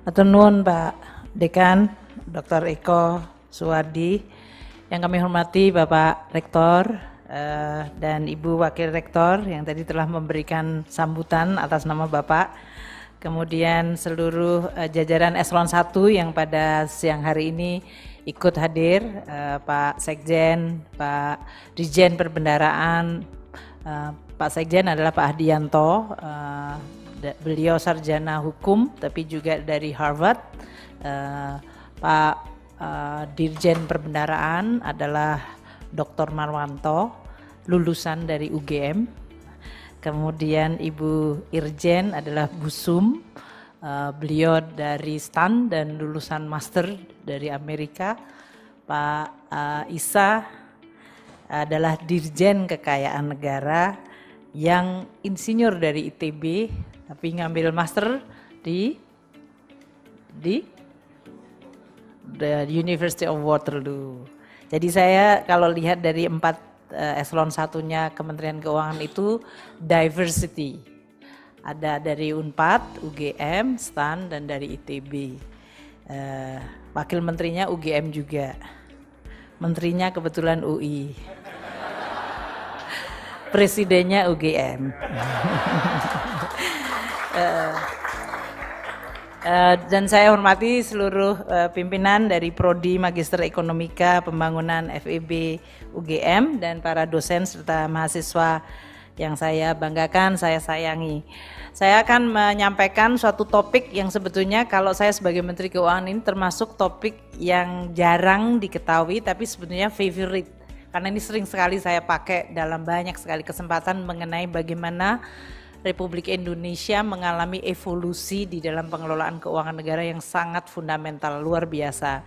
Atur nuwun Pak Dekan, Dr. Eko Suwardi, yang kami hormati Bapak Rektor dan Ibu Wakil Rektor yang tadi telah memberikan sambutan atas nama Bapak, kemudian seluruh jajaran Eselon 1 yang pada siang hari ini ikut hadir, Pak Sekjen, Pak Dirjen Perbendaraan, Pak Sekjen adalah Pak Hadianto, beliau sarjana hukum tapi juga dari Harvard. Pak Dirjen Perbendaraan adalah Dr. Marwanto, lulusan dari UGM. Kemudian Ibu Irjen adalah Busum, beliau dari STAN dan lulusan master dari Amerika. Pak Isa adalah Dirjen Kekayaan Negara yang insinyur dari ITB tapi ngambil master di the University of Waterloo. Jadi saya kalau lihat dari 4 eselon satunya Kementerian Keuangan itu diversity. Ada dari Unpad, UGM, STAN dan dari ITB. Wakil menterinya UGM juga. Menterinya kebetulan UI. Presidennya UGM. Dan saya hormati seluruh pimpinan dari Prodi Magister Ekonomika Pembangunan FEB UGM dan para dosen serta mahasiswa yang saya banggakan, saya sayangi. Saya akan menyampaikan suatu topik yang sebetulnya kalau saya sebagai Menteri Keuangan ini termasuk topik yang jarang diketahui tapi sebetulnya favorite. Karena ini sering sekali saya pakai dalam banyak sekali kesempatan mengenai bagaimana Republik Indonesia mengalami evolusi di dalam pengelolaan keuangan negara yang sangat fundamental, luar biasa.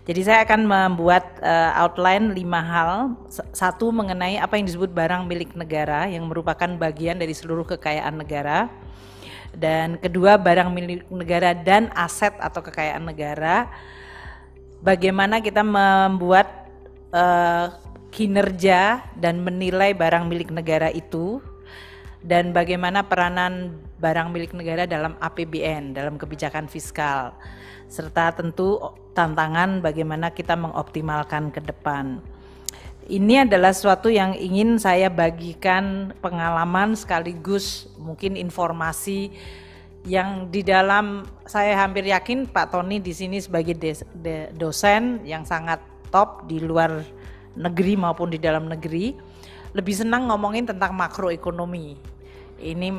Jadi saya akan membuat outline 5 hal. Satu mengenai apa yang disebut barang milik negara yang merupakan bagian dari seluruh kekayaan negara. Dan kedua, barang milik negara dan aset atau kekayaan negara. Bagaimana kita membuat kinerja dan menilai barang milik negara itu, dan bagaimana peranan barang milik negara dalam APBN, dalam kebijakan fiskal, serta tentu tantangan bagaimana kita mengoptimalkan ke depan. Ini adalah sesuatu yang ingin saya bagikan pengalaman sekaligus mungkin informasi yang di dalam, saya hampir yakin Pak Tony di sini sebagai dosen yang sangat top di luar negeri maupun di dalam negeri, lebih senang ngomongin tentang makroekonomi. Ini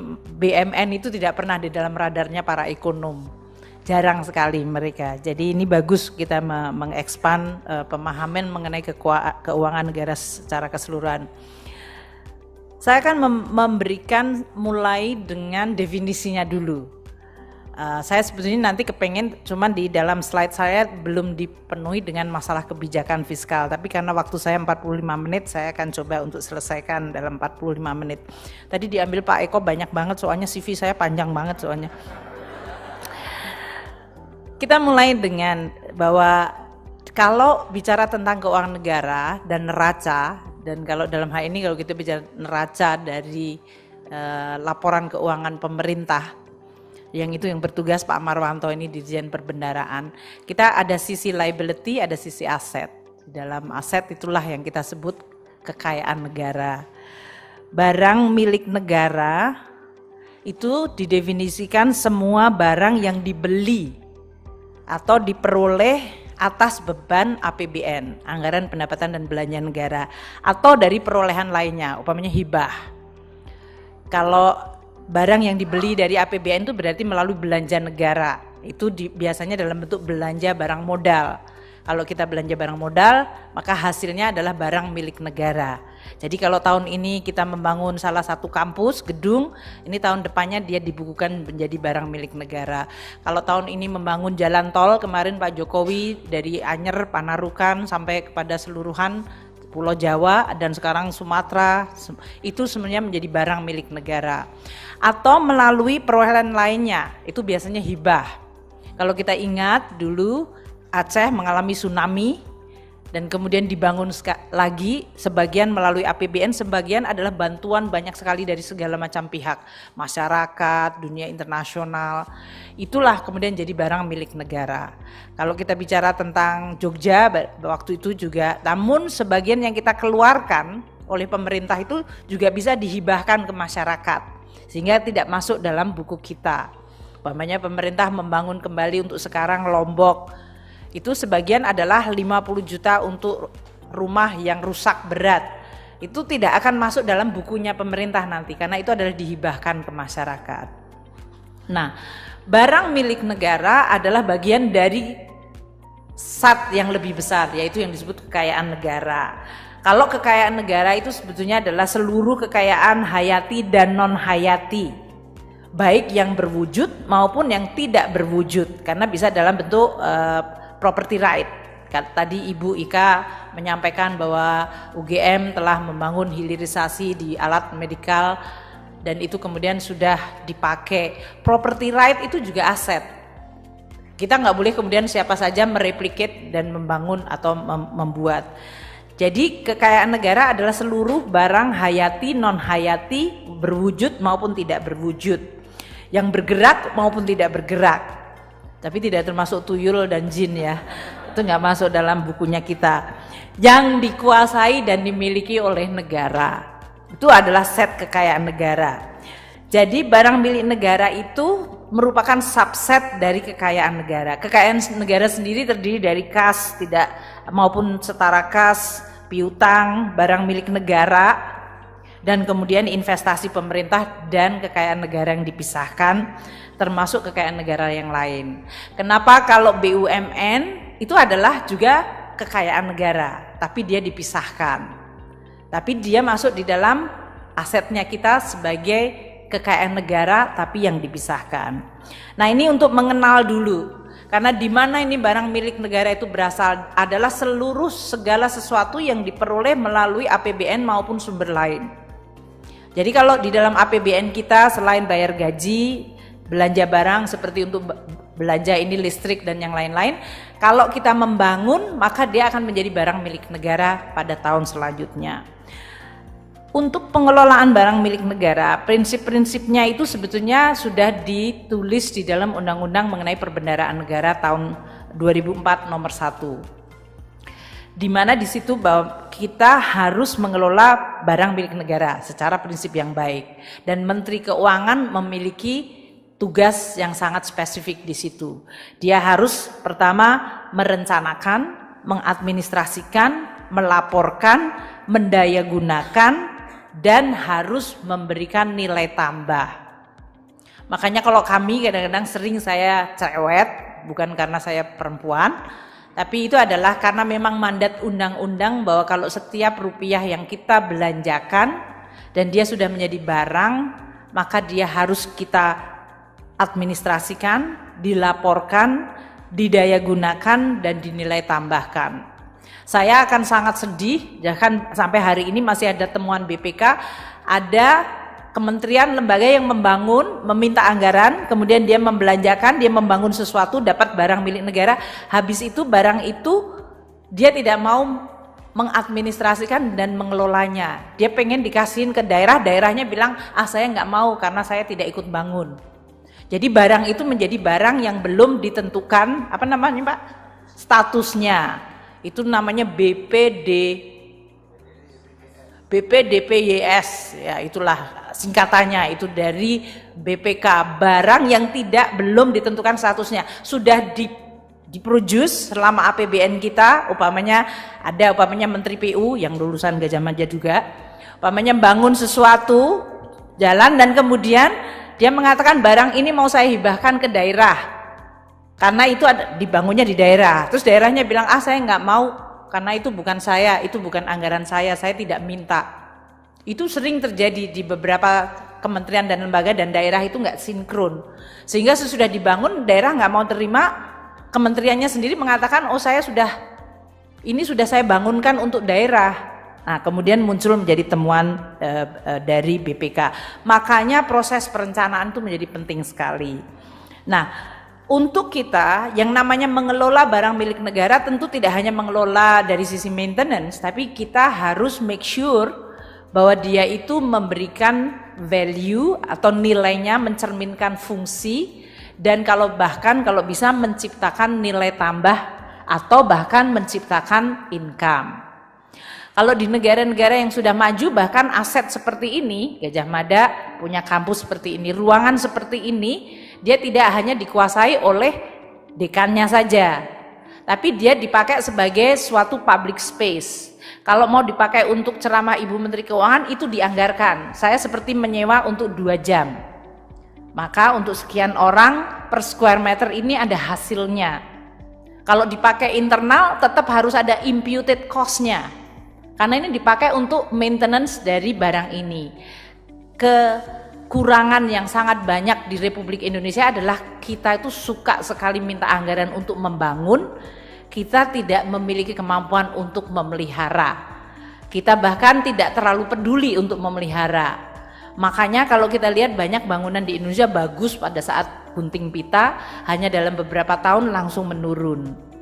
BMN itu tidak pernah di dalam radarnya para ekonom, jarang sekali mereka. Jadi ini bagus kita mengekspan pemahaman mengenai keuangan negara secara keseluruhan. Saya akan memberikan mulai dengan definisinya dulu. Saya sebetulnya nanti kepengen cuman di dalam slide saya belum dipenuhi dengan masalah kebijakan fiskal, tapi karena waktu saya 45 menit saya akan coba untuk selesaikan dalam 45 menit. Tadi diambil Pak Eko banyak banget soalnya CV saya panjang banget soalnya. Kita mulai dengan bahwa kalau bicara tentang keuangan negara dan neraca, dan kalau dalam hal ini kalau kita bicara neraca dari laporan keuangan pemerintah, yang itu yang bertugas Pak Marwanto ini Dirjen Perbendaraan, kita ada sisi liability, ada sisi aset. Dalam aset itulah yang kita sebut kekayaan negara. Barang milik negara itu didefinisikan semua barang yang dibeli atau diperoleh atas beban APBN, Anggaran Pendapatan dan Belanja Negara, atau dari perolehan lainnya, umpamanya hibah. Kalau barang yang dibeli dari APBN itu berarti melalui belanja negara. Itu biasanya dalam bentuk belanja barang modal. Kalau kita belanja barang modal, maka hasilnya adalah barang milik negara. Jadi kalau tahun ini kita membangun salah satu kampus, gedung, ini tahun depannya dia dibukukan menjadi barang milik negara. Kalau tahun ini membangun jalan tol, kemarin Pak Jokowi dari Anyer, Panarukan sampai kepada seluruhan Pulau Jawa dan sekarang Sumatera, itu sebenarnya menjadi barang milik negara. Atau melalui perolehan lainnya, itu biasanya hibah. Kalau kita ingat dulu Aceh mengalami tsunami, dan kemudian dibangun lagi, sebagian melalui APBN, sebagian adalah bantuan banyak sekali dari segala macam pihak, masyarakat, dunia internasional. Itulah kemudian jadi barang milik negara. Kalau kita bicara tentang Jogja waktu itu juga, namun sebagian yang kita keluarkan oleh pemerintah itu juga bisa dihibahkan ke masyarakat sehingga tidak masuk dalam buku kita. Umpamanya pemerintah membangun kembali untuk sekarang Lombok, itu sebagian adalah 50 juta untuk rumah yang rusak berat. Itu tidak akan masuk dalam bukunya pemerintah nanti karena itu adalah dihibahkan ke masyarakat. Nah, barang milik negara adalah bagian dari SAT yang lebih besar, yaitu yang disebut kekayaan negara. Kalau kekayaan negara itu sebetulnya adalah seluruh kekayaan hayati dan non hayati, baik yang berwujud maupun yang tidak berwujud, karena bisa dalam bentuk property right. Tadi Ibu Ika menyampaikan bahwa UGM telah membangun hilirisasi di alat medikal dan itu kemudian sudah dipakai. Property right itu juga aset. Kita nggak boleh kemudian siapa saja mereplicate dan membangun atau membuat. Jadi kekayaan negara adalah seluruh barang hayati, non hayati, berwujud maupun tidak berwujud, yang bergerak maupun tidak bergerak. Tapi tidak termasuk tuyul dan jin ya, itu nggak masuk dalam bukunya kita. Yang dikuasai dan dimiliki oleh negara, itu adalah set kekayaan negara. Jadi barang milik negara itu merupakan subset dari kekayaan negara. Kekayaan negara sendiri terdiri dari kas tidak maupun setara kas, piutang, barang milik negara, dan kemudian investasi pemerintah dan kekayaan negara yang dipisahkan, termasuk kekayaan negara yang lain. Kenapa kalau BUMN itu adalah juga kekayaan negara, tapi dia dipisahkan. Tapi dia masuk di dalam asetnya kita sebagai kekayaan negara, tapi yang dipisahkan. Nah, ini untuk mengenal dulu. Karena di mana ini barang milik negara itu berasal adalah seluruh segala sesuatu yang diperoleh melalui APBN maupun sumber lain. Jadi kalau di dalam APBN kita selain bayar gaji, belanja barang seperti untuk belanja ini listrik dan yang lain-lain, kalau kita membangun maka dia akan menjadi barang milik negara pada tahun selanjutnya. Untuk pengelolaan barang milik negara, prinsip-prinsipnya itu sebetulnya sudah ditulis di dalam Undang-Undang mengenai Perbendaharaan Negara tahun 2004 nomor 1. Di mana di situ bahwa kita harus mengelola barang milik negara secara prinsip yang baik, dan Menteri Keuangan memiliki tugas yang sangat spesifik di situ. Dia harus pertama merencanakan, mengadministrasikan, melaporkan, mendayagunakan, dan harus memberikan nilai tambah. Makanya kalau kami kadang-kadang sering saya cerewet, bukan karena saya perempuan, tapi itu adalah karena memang mandat undang-undang bahwa kalau setiap rupiah yang kita belanjakan dan dia sudah menjadi barang, maka dia harus kita administrasikan, dilaporkan, didayagunakan, dan dinilai tambahkan. Saya akan sangat sedih, bahkan sampai hari ini masih ada temuan BPK, ada kementerian lembaga yang membangun, meminta anggaran, kemudian dia membelanjakan, dia membangun sesuatu, dapat barang milik negara, habis itu barang itu dia tidak mau mengadministrasikan dan mengelolanya. Dia pengen dikasihin ke daerah, daerahnya bilang, saya nggak mau karena saya tidak ikut bangun. Jadi barang itu menjadi barang yang belum ditentukan, apa namanya Pak? Statusnya. Itu namanya BPDPYS, ya itulah singkatannya, itu dari BPK. Barang yang belum ditentukan statusnya, sudah diproduce selama APBN kita, umpamanya Menteri PU yang lulusan Gajah Mada juga, umpamanya bangun sesuatu, jalan, dan kemudian dia mengatakan barang ini mau saya hibahkan ke daerah. Karena itu dibangunnya di daerah, terus daerahnya bilang, saya nggak mau, karena itu bukan saya, itu bukan anggaran saya tidak minta. Itu sering terjadi di beberapa kementerian dan lembaga, dan daerah itu nggak sinkron. Sehingga sesudah dibangun, daerah nggak mau terima, kementeriannya sendiri mengatakan, ini sudah saya bangunkan untuk daerah. Nah, kemudian muncul menjadi temuan dari BPK. Makanya proses perencanaan itu menjadi penting sekali. Nah, untuk kita yang namanya mengelola barang milik negara tentu tidak hanya mengelola dari sisi maintenance, tapi kita harus make sure bahwa dia itu memberikan value atau nilainya, mencerminkan fungsi, dan bahkan kalau bisa menciptakan nilai tambah atau bahkan menciptakan income. Kalau di negara-negara yang sudah maju, bahkan aset seperti ini, Gadjah Mada punya kampus seperti ini, ruangan seperti ini, dia tidak hanya dikuasai oleh dekannya saja, tapi dia dipakai sebagai suatu public space. Kalau mau dipakai untuk ceramah Ibu Menteri Keuangan, itu dianggarkan. Saya seperti menyewa untuk 2 jam. Maka untuk sekian orang per square meter ini ada hasilnya. Kalau dipakai internal, tetap harus ada imputed cost-nya. Karena ini dipakai untuk maintenance dari barang ini. Kekurangan yang sangat banyak di Republik Indonesia adalah kita itu suka sekali minta anggaran untuk membangun, kita tidak memiliki kemampuan untuk memelihara. Kita bahkan tidak terlalu peduli untuk memelihara. Makanya kalau kita lihat banyak bangunan di Indonesia bagus pada saat gunting pita, hanya dalam beberapa tahun langsung menurun.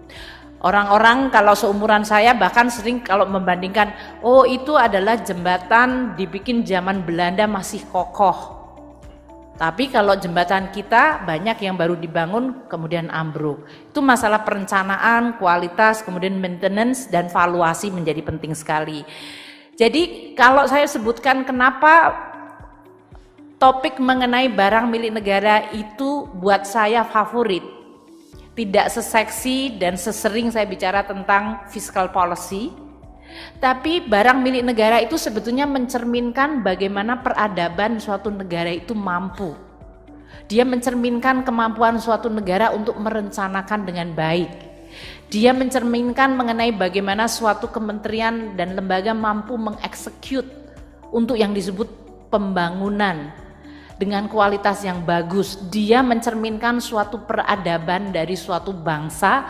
Orang-orang kalau seumuran saya bahkan sering kalau membandingkan, oh itu adalah jembatan dibikin zaman Belanda masih kokoh. Tapi kalau jembatan kita banyak yang baru dibangun kemudian ambruk. Itu masalah perencanaan, kualitas, kemudian maintenance dan valuasi menjadi penting sekali. Jadi kalau saya sebutkan kenapa topik mengenai barang milik negara itu buat saya favorit. Tidak seseksi dan sesering saya bicara tentang fiscal policy, tapi barang milik negara itu sebetulnya mencerminkan bagaimana peradaban suatu negara itu mampu. Dia mencerminkan kemampuan suatu negara untuk merencanakan dengan baik. Dia mencerminkan mengenai bagaimana suatu kementerian dan lembaga mampu mengeksekut untuk yang disebut pembangunan dengan kualitas yang bagus. Dia mencerminkan suatu peradaban dari suatu bangsa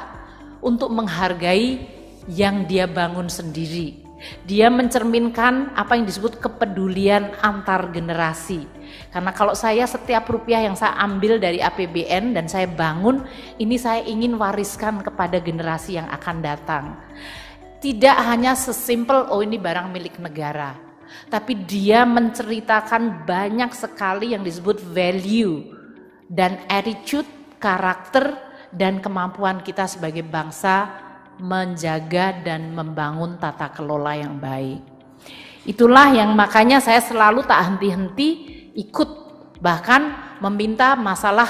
untuk menghargai yang dia bangun sendiri. Dia mencerminkan apa yang disebut kepedulian antar generasi. Karena kalau saya setiap rupiah yang saya ambil dari APBN dan saya bangun, ini saya ingin wariskan kepada generasi yang akan datang. Tidak hanya sesimpel, oh ini barang milik negara. Tapi dia menceritakan banyak sekali yang disebut value dan attitude, karakter dan kemampuan kita sebagai bangsa menjaga dan membangun tata kelola yang baik. Itulah yang makanya saya selalu tak henti-henti ikut, bahkan meminta masalah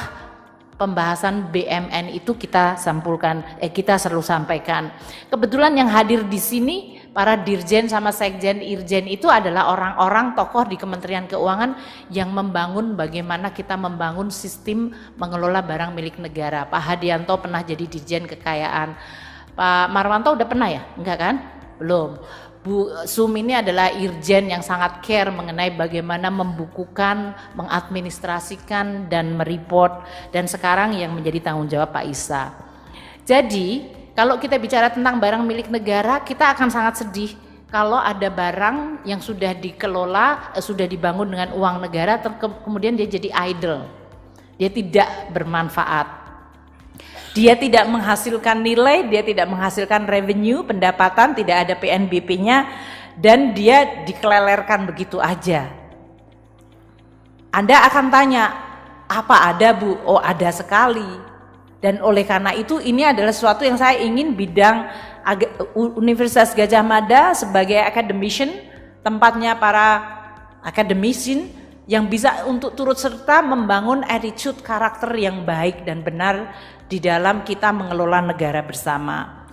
pembahasan BMN itu kita sampulkan, kita selalu sampaikan. Kebetulan yang hadir di sini para dirjen sama sekjen irjen itu adalah orang-orang tokoh di Kementerian Keuangan yang membangun bagaimana kita membangun sistem mengelola barang milik negara. Pak Hadianto pernah jadi dirjen kekayaan. Pak Marwanto udah pernah ya? Enggak kan? Belum. Bu Sum ini adalah irjen yang sangat care mengenai bagaimana membukukan, mengadministrasikan dan mereport, dan sekarang yang menjadi tanggung jawab Pak Isa. Jadi kalau kita bicara tentang barang milik negara, kita akan sangat sedih kalau ada barang yang sudah dikelola, sudah dibangun dengan uang negara, kemudian dia jadi idle. Dia tidak bermanfaat. Dia tidak menghasilkan nilai, dia tidak menghasilkan revenue, pendapatan, tidak ada PNBP-nya, dan dia dikelelerkan begitu aja. Anda akan tanya, apa ada Bu? Oh ada sekali. Dan oleh karena itu ini adalah sesuatu yang saya ingin bidang Universitas Gadjah Mada sebagai academician, tempatnya para academician yang bisa untuk turut serta membangun attitude karakter yang baik dan benar di dalam kita mengelola negara bersama.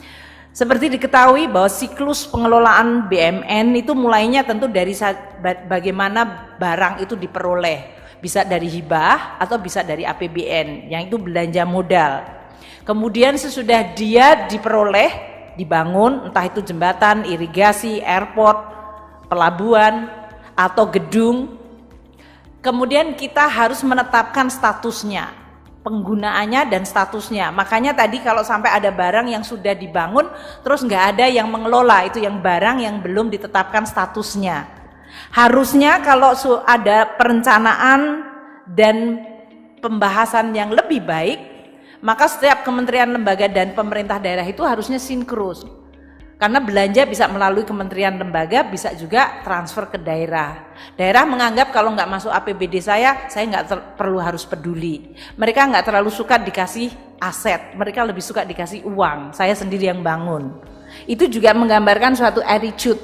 Seperti diketahui bahwa siklus pengelolaan BMN itu mulainya tentu dari bagaimana barang itu diperoleh. Bisa dari hibah atau bisa dari APBN, yang itu belanja modal. Kemudian sesudah dia diperoleh, dibangun, entah itu jembatan, irigasi, airport, pelabuhan, atau gedung. Kemudian kita harus menetapkan statusnya, penggunaannya dan statusnya. Makanya tadi kalau sampai ada barang yang sudah dibangun, terus nggak ada yang mengelola, itu yang barang yang belum ditetapkan statusnya. Harusnya kalau ada perencanaan dan pembahasan yang lebih baik, maka setiap kementerian, lembaga, dan pemerintah daerah itu harusnya sinkron. Karena belanja bisa melalui kementerian lembaga, bisa juga transfer ke daerah. Daerah menganggap kalau nggak masuk APBD saya nggak perlu harus peduli. Mereka nggak terlalu suka dikasih aset, mereka lebih suka dikasih uang. Saya sendiri yang bangun. Itu juga menggambarkan suatu attitude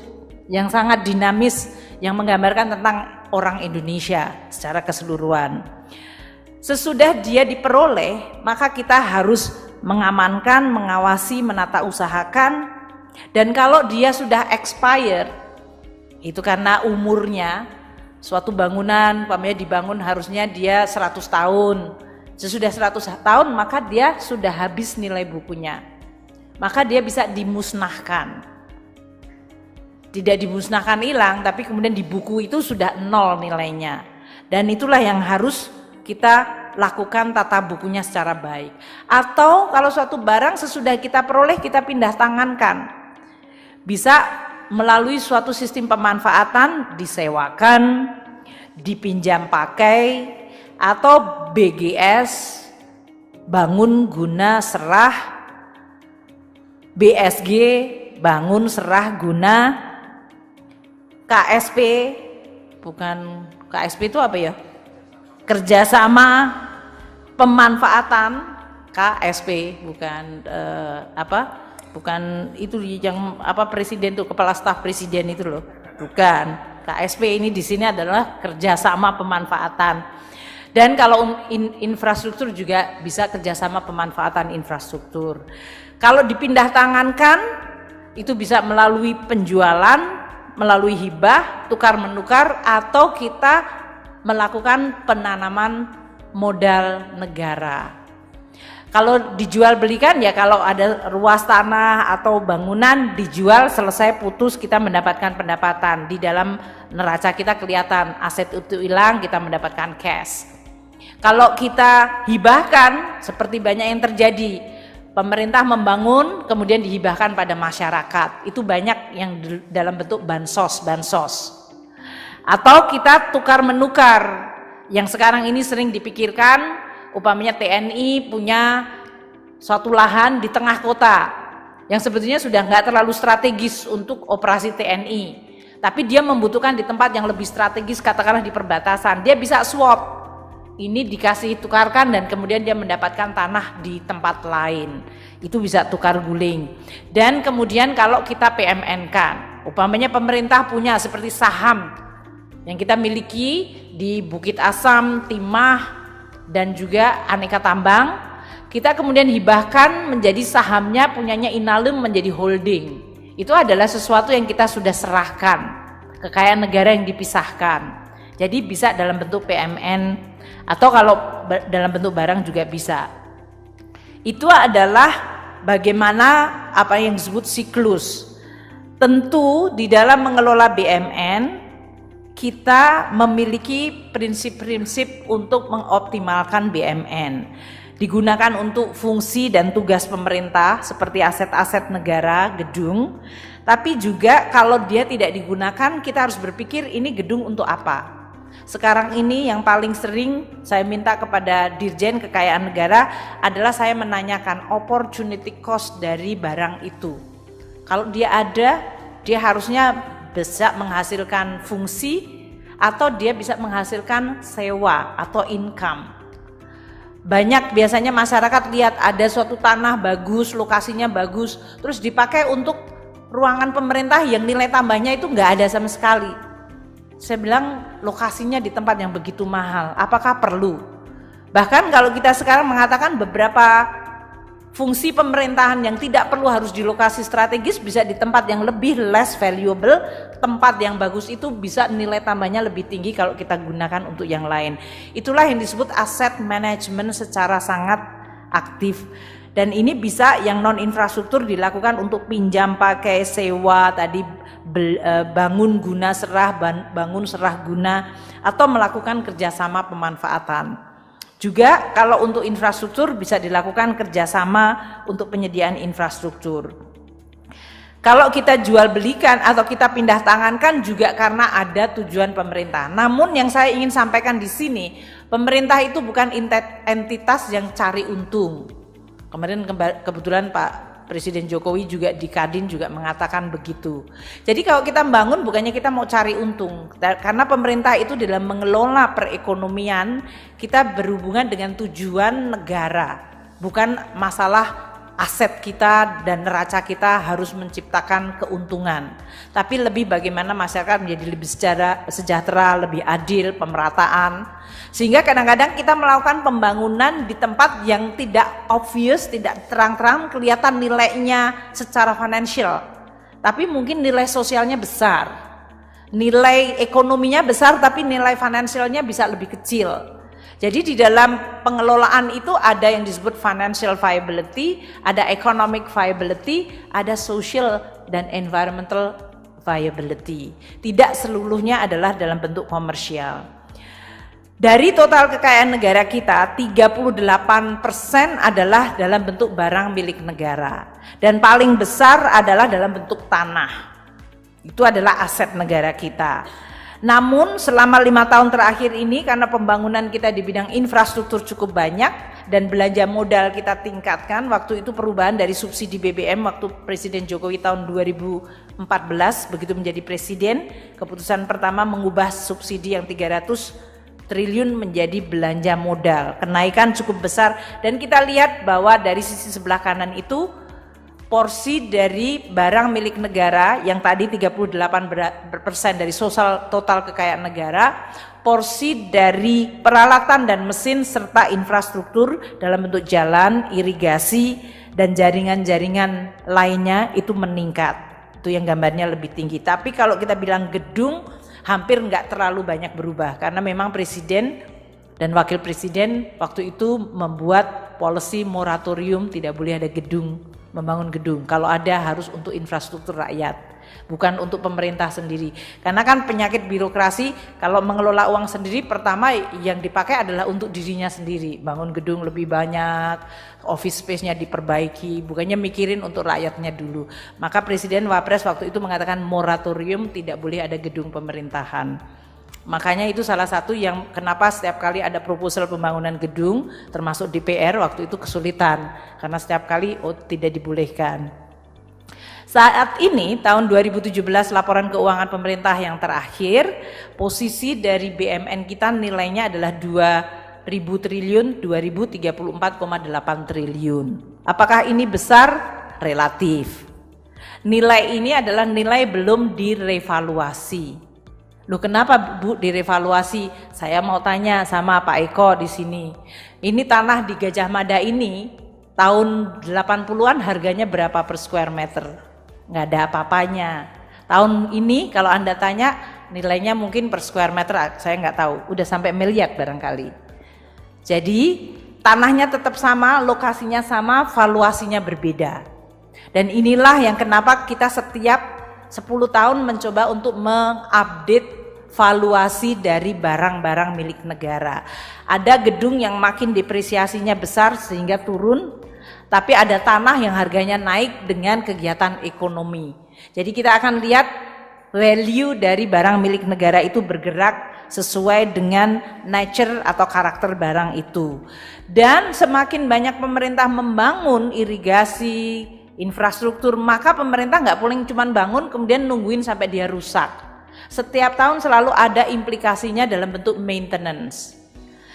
yang sangat dinamis, yang menggambarkan tentang orang Indonesia secara keseluruhan. Sesudah dia diperoleh, maka kita harus mengamankan, mengawasi, menata usahakan. Dan kalau dia sudah expire, itu karena umurnya, suatu bangunan umpamanya dibangun harusnya dia 100 tahun. Sesudah 100 tahun maka dia sudah habis nilai bukunya. Maka dia bisa dimusnahkan. Tidak dimusnahkan hilang, tapi kemudian di buku itu sudah 0 nilainya. Dan itulah yang harus kita lakukan, tata bukunya secara baik. Atau kalau suatu barang sesudah kita peroleh, kita pindah tangankan. Bisa melalui suatu sistem pemanfaatan, disewakan, dipinjam pakai, atau BGS, bangun guna serah, BSG, bangun serah guna, KSP, bukan KSP itu apa ya? Kerjasama pemanfaatan, KSP, bukan bukan itu yang presiden tuh, kepala staf presiden itu loh, bukan. KSP ini di sini adalah kerjasama pemanfaatan. Dan kalau infrastruktur juga bisa kerjasama pemanfaatan infrastruktur. Kalau dipindah tangankan itu bisa melalui penjualan, melalui hibah, tukar menukar, atau kita melakukan penanaman modal negara. Kalau dijual belikan ya, kalau ada ruas tanah atau bangunan dijual, selesai, putus, kita mendapatkan pendapatan. Di dalam neraca kita kelihatan aset itu hilang, kita mendapatkan cash. Kalau kita hibahkan, seperti banyak yang terjadi, pemerintah membangun kemudian dihibahkan pada masyarakat, itu banyak yang dalam bentuk bansos. Atau kita tukar menukar, yang sekarang ini sering dipikirkan, umpamanya TNI punya suatu lahan di tengah kota yang sebetulnya sudah nggak terlalu strategis untuk operasi TNI, tapi dia membutuhkan di tempat yang lebih strategis, katakanlah di perbatasan. Dia bisa swap, ini dikasih tukarkan dan kemudian dia mendapatkan tanah di tempat lain, itu bisa tukar guling. Dan kemudian kalau kita PMN kan, umpamanya pemerintah punya seperti saham yang kita miliki di Bukit Asam, Timah, dan juga aneka tambang, kita kemudian hibahkan menjadi sahamnya punyanya Inalum menjadi holding. Itu adalah sesuatu yang kita sudah serahkan, kekayaan negara yang dipisahkan. Jadi bisa dalam bentuk PMN, atau kalau dalam bentuk barang juga bisa. Itu adalah bagaimana apa yang disebut siklus. Tentu di dalam mengelola BMN kita memiliki prinsip-prinsip untuk mengoptimalkan BMN. Digunakan untuk fungsi dan tugas pemerintah seperti aset-aset negara, gedung. Tapi juga kalau dia tidak digunakan, kita harus berpikir ini gedung untuk apa. Sekarang ini yang paling sering saya minta kepada Dirjen Kekayaan Negara adalah saya menanyakan opportunity cost dari barang itu. Kalau dia ada, dia harusnya bisa menghasilkan fungsi atau dia bisa menghasilkan sewa atau income. Banyak biasanya masyarakat lihat ada suatu tanah bagus, lokasinya bagus, terus dipakai untuk ruangan pemerintah yang nilai tambahnya itu nggak ada sama sekali. Saya bilang lokasinya di tempat yang begitu mahal, apakah perlu? Bahkan kalau kita sekarang mengatakan beberapa fungsi pemerintahan yang tidak perlu harus di lokasi strategis bisa di tempat yang lebih less valuable, tempat yang bagus itu bisa nilai tambahnya lebih tinggi kalau kita gunakan untuk yang lain. Itulah yang disebut asset management secara sangat aktif. Dan ini bisa yang non infrastruktur dilakukan untuk pinjam pakai, sewa, tadi bangun guna serah, bangun serah guna, atau melakukan kerjasama pemanfaatan. Juga kalau untuk infrastruktur bisa dilakukan kerjasama untuk penyediaan infrastruktur. Kalau kita jual belikan atau kita pindah tangankan juga karena ada tujuan pemerintah. Namun yang saya ingin sampaikan di sini, pemerintah itu bukan entitas yang cari untung. Kemarin kebetulan Pak Presiden Jokowi juga di Kadin juga mengatakan begitu. Jadi kalau kita membangun bukannya kita mau cari untung, karena pemerintah itu dalam mengelola perekonomian kita berhubungan dengan tujuan negara, bukan masalah aset kita dan neraca kita harus menciptakan keuntungan, tapi lebih bagaimana masyarakat menjadi lebih sejahtera, lebih adil, pemerataan. Sehingga kadang-kadang kita melakukan pembangunan di tempat yang tidak obvious, tidak terang-terang kelihatan nilainya secara financial, tapi mungkin nilai sosialnya besar, nilai ekonominya besar, tapi nilai finansialnya bisa lebih kecil. Jadi di dalam pengelolaan itu ada yang disebut financial viability, ada economic viability, ada social dan environmental viability. Tidak seluruhnya adalah dalam bentuk komersial. Dari total kekayaan negara kita, 38% adalah dalam bentuk barang milik negara. Dan paling besar adalah dalam bentuk tanah. Itu adalah aset negara kita. Namun selama 5 tahun terakhir ini karena pembangunan kita di bidang infrastruktur cukup banyak dan belanja modal kita tingkatkan, waktu itu perubahan dari subsidi BBM waktu Presiden Jokowi tahun 2014 begitu menjadi presiden, keputusan pertama mengubah subsidi yang 300 triliun menjadi belanja modal, kenaikan cukup besar. Dan kita lihat bahwa dari sisi sebelah kanan itu porsi dari barang milik negara yang tadi 38% dari total kekayaan negara, porsi dari peralatan dan mesin serta infrastruktur dalam bentuk jalan, irigasi, dan jaringan-jaringan lainnya itu meningkat. Itu yang gambarnya lebih tinggi. Tapi kalau kita bilang gedung, hampir nggak terlalu banyak berubah karena memang presiden dan wakil presiden waktu itu membuat policy moratorium, tidak boleh ada gedung, membangun gedung. Kalau ada harus untuk infrastruktur rakyat, bukan untuk pemerintah sendiri. Karena kan penyakit birokrasi, kalau mengelola uang sendiri pertama yang dipakai adalah untuk dirinya sendiri. Bangun gedung lebih banyak, office space-nya diperbaiki, bukannya mikirin untuk rakyatnya dulu. Maka Presiden Wapres waktu itu mengatakan moratorium, tidak boleh ada gedung pemerintahan. Makanya itu salah satu yang kenapa setiap kali ada proposal pembangunan gedung termasuk DPR waktu itu kesulitan karena setiap kali tidak dibolehkan. Saat ini tahun 2017 laporan keuangan pemerintah yang terakhir, posisi dari BMN kita nilainya adalah 2.000 triliun, 2034,8 triliun. Apakah ini besar? Relatif. Nilai ini adalah nilai belum direvaluasi. Loh, kenapa Bu direvaluasi? Saya mau tanya sama Pak Eko di sini. Ini tanah di Gajah Mada ini tahun 80-an harganya berapa per square meter? Nggak ada apa-apanya. Tahun ini kalau Anda tanya nilainya mungkin per square meter saya nggak tahu, udah sampai miliar barangkali. Jadi tanahnya tetap sama, lokasinya sama, valuasinya berbeda. Dan inilah yang kenapa kita setiap 10 tahun mencoba untuk mengupdate valuasi dari barang-barang milik negara. Ada gedung yang makin depresiasinya besar sehingga turun, tapi ada tanah yang harganya naik dengan kegiatan ekonomi. Jadi kita akan lihat value dari barang milik negara itu bergerak sesuai dengan nature atau karakter barang itu. Dan semakin banyak pemerintah membangun irigasi, infrastruktur, maka pemerintah nggak boleh cuma bangun kemudian nungguin sampai dia rusak. Setiap tahun selalu ada implikasinya dalam bentuk maintenance.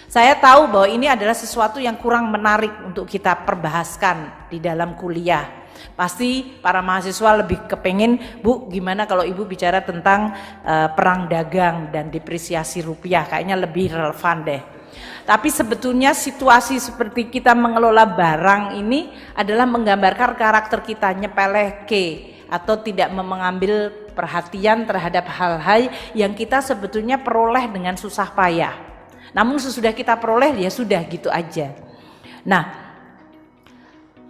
Saya tahu bahwa ini adalah sesuatu yang kurang menarik untuk kita perbahaskan di dalam kuliah. Pasti para mahasiswa lebih kepengen, Bu, gimana kalau Ibu bicara tentang perang dagang dan depresiasi rupiah, kayaknya lebih relevan deh. Tapi sebetulnya situasi seperti kita mengelola barang ini adalah menggambarkan karakter kita nyepeleke atau tidak mengambil perhatian terhadap hal-hal yang kita sebetulnya peroleh dengan susah payah. Namun sesudah kita peroleh ya sudah gitu aja. Nah,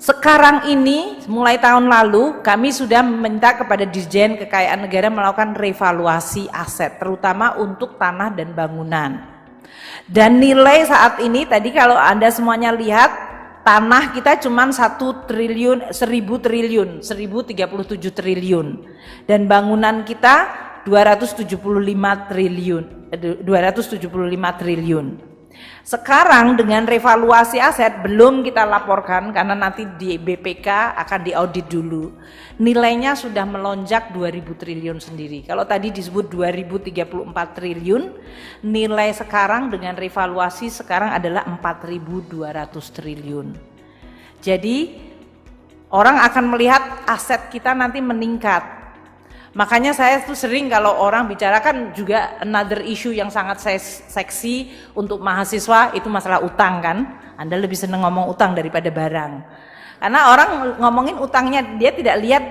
sekarang ini mulai tahun lalu kami sudah meminta kepada Dirjen Kekayaan Negara melakukan revaluasi aset terutama untuk tanah dan bangunan. Dan nilai saat ini tadi kalau Anda semuanya lihat tanah kita cuma 1 triliun, 1000 triliun, 1037 triliun dan bangunan kita 275 triliun. Sekarang dengan revaluasi aset belum kita laporkan karena nanti di BPK akan diaudit dulu. Nilainya sudah melonjak 2.000 triliun sendiri. Kalau tadi disebut 2034 triliun, nilai sekarang dengan revaluasi sekarang adalah 4.200 triliun. Jadi orang akan melihat aset kita nanti meningkat. Makanya saya tuh sering kalau orang bicarakan juga another issue yang sangat seksi untuk mahasiswa itu masalah utang kan. Anda lebih senang ngomong utang daripada barang. Karena orang ngomongin utangnya dia tidak lihat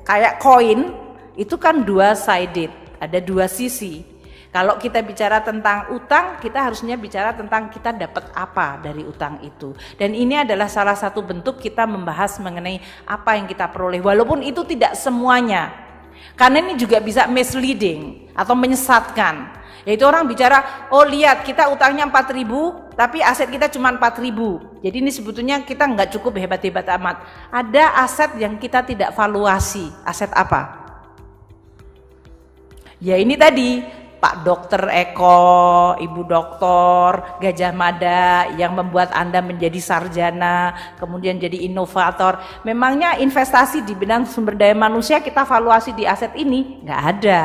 kayak koin itu kan dua sided, ada dua sisi. Kalau kita bicara tentang utang, kita harusnya bicara tentang kita dapat apa dari utang itu. Dan ini adalah salah satu bentuk kita membahas mengenai apa yang kita peroleh walaupun itu tidak semuanya. Karena ini juga bisa misleading atau menyesatkan. Yaitu orang bicara, oh lihat kita utangnya 4.000 tapi aset kita cuma 4.000. Jadi ini sebetulnya kita nggak cukup hebat-hebat amat. Ada aset yang kita tidak valuasi. Aset apa? Ya ini tadi Pak Dokter Eko, Ibu Doktor, Gajah Mada yang membuat Anda menjadi sarjana, kemudian jadi inovator. Memangnya investasi di bidang sumber daya manusia kita valuasi di aset ini? Nggak ada.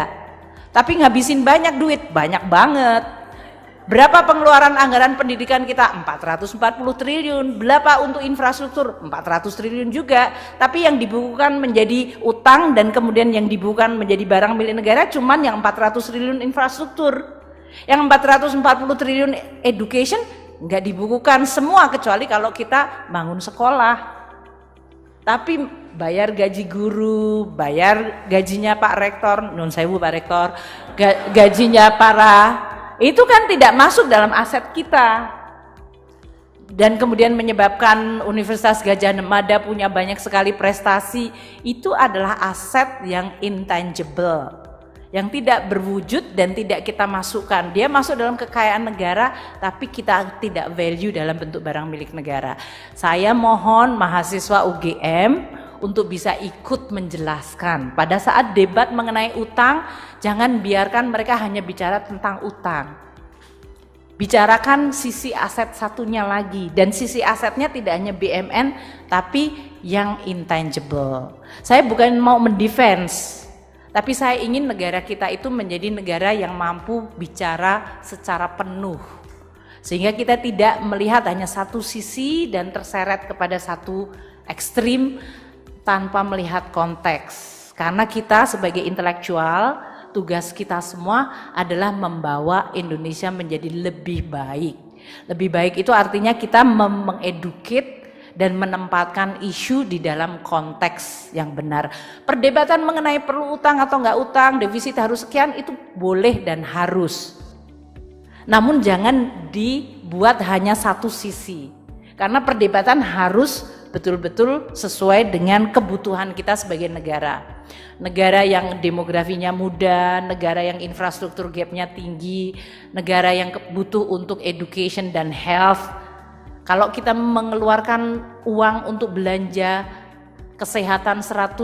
Tapi ngabisin banyak duit, banyak banget. Berapa pengeluaran anggaran pendidikan kita? 440 triliun. Berapa untuk infrastruktur? 400 triliun juga. Tapi yang dibukukan menjadi utang dan kemudian yang dibukukan menjadi barang milik negara cuman yang 400 triliun infrastruktur. Yang 440 triliun education nggak dibukukan semua kecuali kalau kita bangun sekolah. Tapi bayar gaji guru, bayar gajinya Pak Rektor, nun sewu Pak Rektor, gajinya para itu kan tidak masuk dalam aset kita dan kemudian menyebabkan Universitas Gajah Mada punya banyak sekali prestasi. Itu adalah aset yang intangible, yang tidak berwujud dan tidak kita masukkan. Dia masuk dalam kekayaan negara tapi kita tidak value dalam bentuk barang milik negara. Saya mohon mahasiswa UGM untuk bisa ikut menjelaskan. Pada saat debat mengenai utang, jangan biarkan mereka hanya bicara tentang utang. Bicarakan sisi aset satunya lagi, dan sisi asetnya tidak hanya BMN tapi yang intangible. Saya bukan mau mendefense, tapi saya ingin negara kita itu menjadi negara yang mampu bicara secara penuh. Sehingga kita tidak melihat hanya satu sisi dan terseret kepada satu ekstrim tanpa melihat konteks. Karena kita sebagai intelektual, tugas kita semua adalah membawa Indonesia menjadi lebih baik. Lebih baik itu artinya kita mengeduket dan menempatkan isu di dalam konteks yang benar. Perdebatan mengenai perlu utang atau enggak utang, defisit harus sekian, itu boleh dan harus. Namun jangan dibuat hanya satu sisi. Karena perdebatan harus betul-betul sesuai dengan kebutuhan kita sebagai negara. Negara yang demografinya muda, negara yang infrastruktur gapnya tinggi, negara yang butuh untuk education dan health. Kalau kita mengeluarkan uang untuk belanja kesehatan 110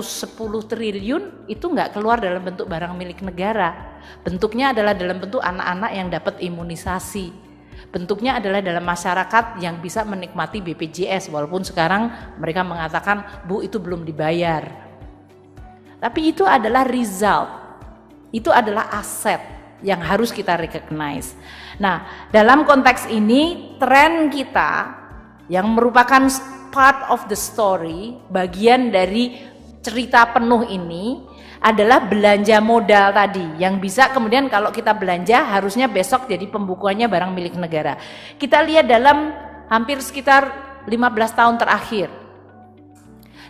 triliun, itu nggak keluar dalam bentuk barang milik negara. Bentuknya adalah dalam bentuk anak-anak yang dapat imunisasi. Bentuknya adalah dalam masyarakat yang bisa menikmati BPJS, walaupun sekarang mereka mengatakan, Bu, itu belum dibayar. Tapi itu adalah result, itu adalah aset yang harus kita recognize. Nah, dalam konteks ini, tren kita yang merupakan part of the story, bagian dari cerita penuh ini, adalah belanja modal tadi yang bisa kemudian kalau kita belanja harusnya besok jadi pembukuannya barang milik negara. Kita lihat dalam hampir sekitar 15 tahun terakhir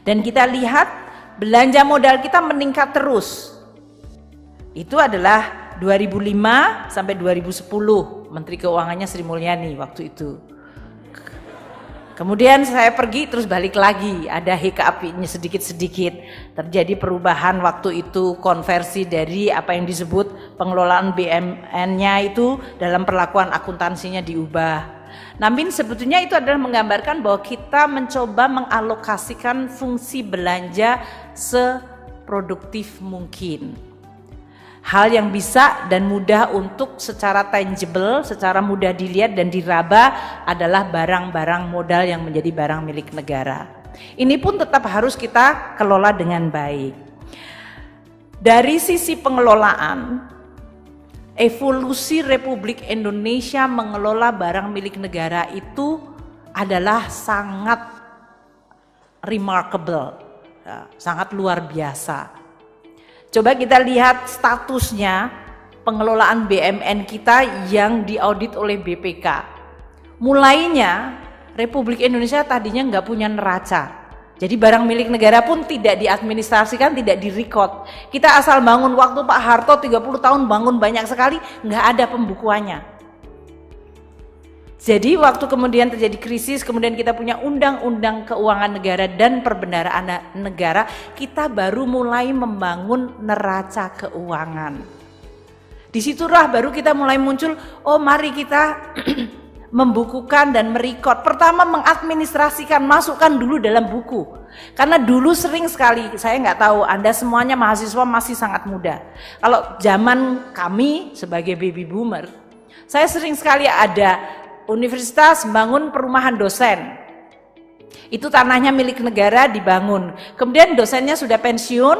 dan kita lihat belanja modal kita meningkat terus. Itu adalah 2005 sampai 2010, Menteri Keuangannya Sri Mulyani waktu itu. Kemudian saya pergi terus balik lagi, ada hiccup-nya sedikit-sedikit, terjadi perubahan waktu itu, konversi dari apa yang disebut pengelolaan BMN-nya itu dalam perlakuan akuntansinya diubah. Namun sebetulnya itu adalah menggambarkan bahwa kita mencoba mengalokasikan fungsi belanja seproduktif mungkin. Hal yang bisa dan mudah untuk secara tangible, secara mudah dilihat dan diraba adalah barang-barang modal yang menjadi barang milik negara. Ini pun tetap harus kita kelola dengan baik. Dari sisi pengelolaan, evolusi Republik Indonesia mengelola barang milik negara itu adalah sangat remarkable, sangat luar biasa. Coba kita lihat statusnya pengelolaan BUMN kita yang diaudit oleh BPK. Mulainya Republik Indonesia tadinya nggak punya neraca. Jadi barang milik negara pun tidak diadministrasikan, tidak direkod. Kita asal bangun, waktu Pak Harto 30 tahun bangun banyak sekali, nggak ada pembukuannya. Jadi waktu kemudian terjadi krisis, kemudian kita punya undang-undang keuangan negara dan perbendaharaan negara, kita baru mulai membangun neraca keuangan. Disitulah baru kita mulai muncul, oh mari kita membukukan dan merekod. Pertama mengadministrasikan, masukkan dulu dalam buku. Karena dulu sering sekali, saya nggak tahu, Anda semuanya mahasiswa masih sangat muda. Kalau zaman kami sebagai baby boomer, saya sering sekali ada universitas bangun perumahan dosen. Itu tanahnya milik negara dibangun. Kemudian dosennya sudah pensiun,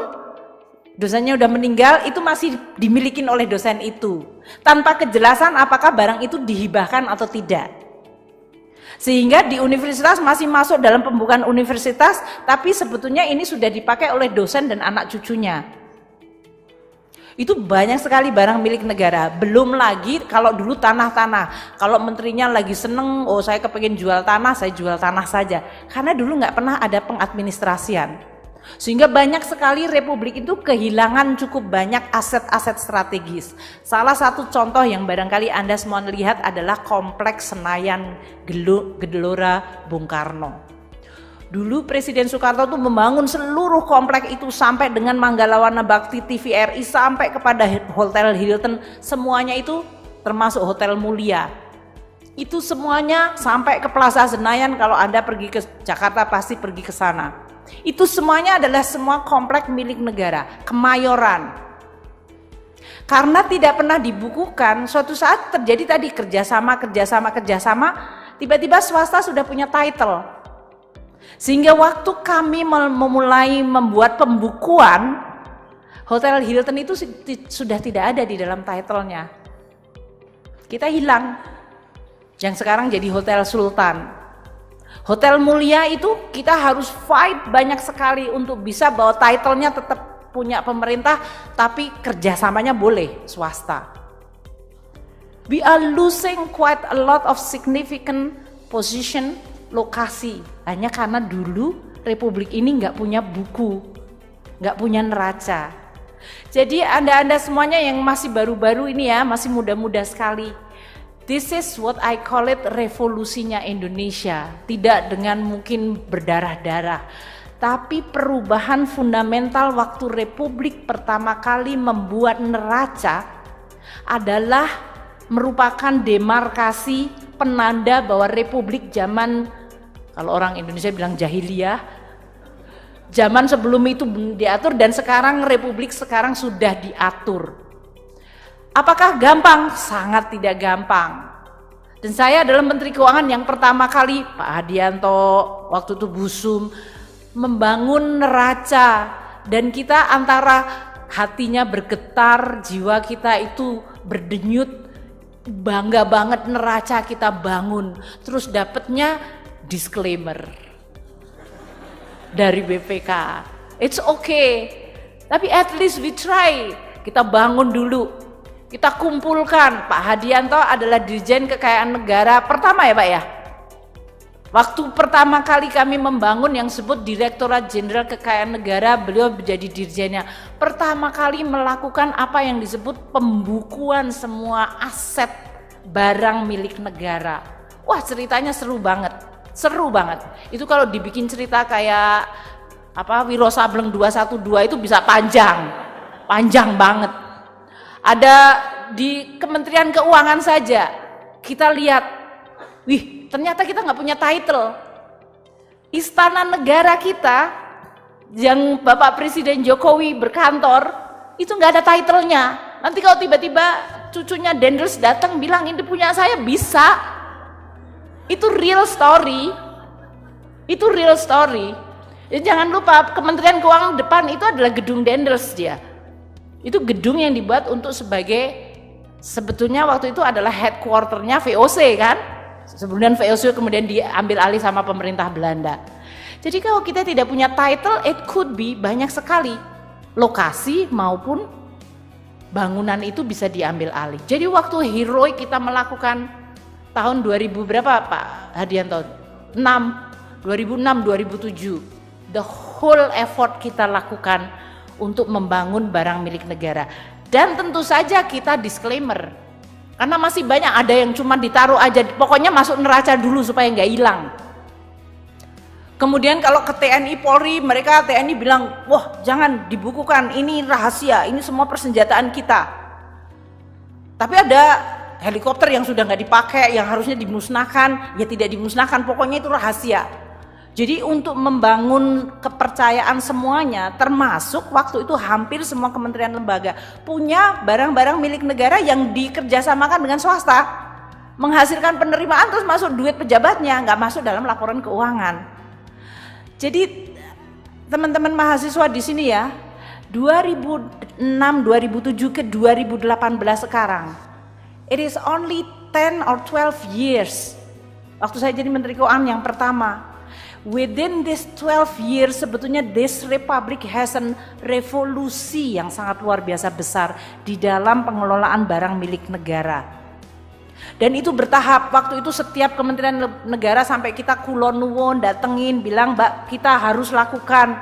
dosennya sudah meninggal, itu masih dimiliki oleh dosen itu. Tanpa kejelasan apakah barang itu dihibahkan atau tidak. Sehingga di universitas masih masuk dalam pembukaan universitas, tapi sebetulnya ini sudah dipakai oleh dosen dan anak cucunya. Itu banyak sekali barang milik negara. Belum lagi kalau dulu tanah-tanah. Kalau menterinya lagi seneng, oh saya kepengen jual tanah, saya jual tanah saja. Karena dulu nggak pernah ada pengadministrasian. Sehingga banyak sekali Republik itu kehilangan cukup banyak aset-aset strategis. Salah satu contoh yang barangkali Anda semua lihat adalah Kompleks Senayan Gelora Bung Karno. Dulu Presiden Soekarno tuh membangun seluruh komplek itu sampai dengan Manggalawana Bakti TVRI sampai kepada Hotel Hilton, semuanya itu termasuk Hotel Mulia. Itu semuanya sampai ke Plaza Senayan, kalau Anda pergi ke Jakarta pasti pergi ke sana. Itu semuanya adalah semua komplek milik negara, Kemayoran. Karena tidak pernah dibukukan, suatu saat terjadi tadi kerjasama, tiba-tiba swasta sudah punya title. Sehingga waktu kami memulai membuat pembukuan, Hotel Hilton itu sudah tidak ada di dalam title-nya. Kita hilang. Yang sekarang jadi Hotel Sultan. Hotel Mulia itu kita harus fight banyak sekali untuk bisa bahwa title-nya tetap punya pemerintah, tapi kerjasamanya boleh swasta. We are losing quite a lot of significant position, lokasi, hanya karena dulu Republik ini nggak punya buku, nggak punya neraca. Jadi anda semuanya yang masih baru-baru ini ya, masih muda-muda sekali. This is what I call it revolusinya Indonesia. Tidak dengan mungkin berdarah-darah, tapi perubahan fundamental waktu Republik pertama kali membuat neraca adalah merupakan demarkasi penanda bahwa Republik zaman, kalau orang Indonesia bilang jahiliyah, zaman sebelum itu diatur dan sekarang Republik sekarang sudah diatur. Apakah gampang? Sangat tidak gampang. Dan saya adalah Menteri Keuangan yang pertama kali, Pak Hadianto, waktu itu Busum, membangun neraca. Dan kita antara hatinya bergetar, jiwa kita itu berdenyut, bangga banget neraca kita bangun. Terus dapatnya disclaimer dari BPK, it's okay, tapi at least we try. Kita bangun dulu, kita kumpulkan. Pak Hadianto adalah Dirjen Kekayaan Negara pertama ya Pak ya. Waktu pertama kali kami membangun yang disebut Direktorat Jenderal Kekayaan Negara, beliau menjadi dirjennya. Pertama kali melakukan apa yang disebut pembukuan semua aset barang milik negara. Wah, ceritanya seru banget. Seru banget. Itu kalau dibikin cerita kayak apa Wiro Sableng 212 itu bisa panjang. Panjang banget. Ada di Kementerian Keuangan saja kita lihat, wih, ternyata kita nggak punya title. Istana negara kita yang Bapak Presiden Jokowi berkantor itu nggak ada titlenya. Nanti kalau tiba-tiba cucunya Dendels datang bilang ini punya saya, bisa. Itu real story. Itu real story. Ya, jangan lupa Kementerian Keuangan depan itu adalah gedung Dendels dia. Itu gedung yang dibuat untuk sebagai, sebetulnya waktu itu adalah headquarternya VOC kan. Sebelumnya VOC kemudian diambil alih sama pemerintah Belanda. Jadi kalau kita tidak punya title, it could be banyak sekali lokasi maupun bangunan itu bisa diambil alih. Jadi waktu heroik kita melakukan tahun 2000 berapa Pak Hadianto? 2006, 2007. The whole effort kita lakukan untuk membangun barang milik negara. Dan tentu saja kita disclaimer. Karena masih banyak ada yang cuma ditaruh aja, pokoknya masuk neraca dulu supaya nggak hilang. Kemudian kalau ke TNI Polri, mereka TNI bilang, wah jangan dibukukan, ini rahasia, ini semua persenjataan kita. Tapi ada helikopter yang sudah nggak dipakai, yang harusnya dimusnahkan, ya tidak dimusnahkan, pokoknya itu rahasia. Jadi untuk membangun kepercayaan semuanya, termasuk waktu itu hampir semua kementerian lembaga punya barang-barang milik negara yang dikerjasamakan dengan swasta, menghasilkan penerimaan terus masuk duit pejabatnya, nggak masuk dalam laporan keuangan. Jadi teman-teman mahasiswa di sini ya, 2006, 2007 ke 2018 sekarang, it is only 10 or 12 years. Waktu saya jadi Menteri Keuangan yang pertama, within this 12 years sebetulnya this republic has an revolusi yang sangat luar biasa besar di dalam pengelolaan barang milik negara. Dan itu bertahap. Waktu itu setiap kementerian negara sampai kita kulon nuwun datengin bilang, Mbak kita harus lakukan.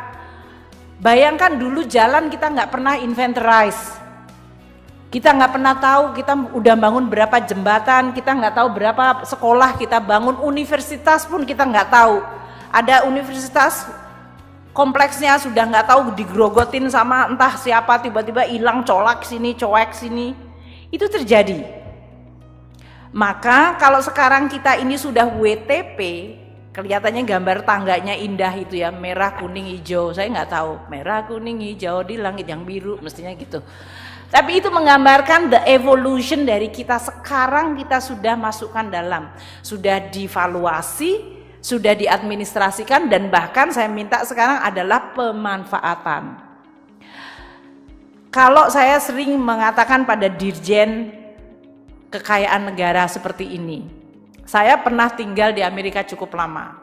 Bayangkan dulu jalan kita nggak pernah inventorize, kita nggak pernah tahu kita udah bangun berapa jembatan, kita nggak tahu berapa sekolah kita bangun, universitas pun kita nggak tahu. Ada universitas kompleksnya sudah nggak tahu digrogotin sama entah siapa, tiba-tiba hilang, colak sini, coek sini. Itu terjadi. Maka kalau sekarang kita ini sudah WTP, kelihatannya gambar tangganya indah itu ya, merah kuning hijau, saya nggak tahu merah kuning hijau di langit yang biru, mestinya gitu. Tapi itu menggambarkan the evolution dari kita. Sekarang kita sudah masukkan dalam, sudah divaluasi, sudah diadministrasikan, dan bahkan saya minta sekarang adalah pemanfaatan. Kalau saya sering mengatakan pada Dirjen Kekayaan Negara seperti ini, saya pernah tinggal di Amerika cukup lama.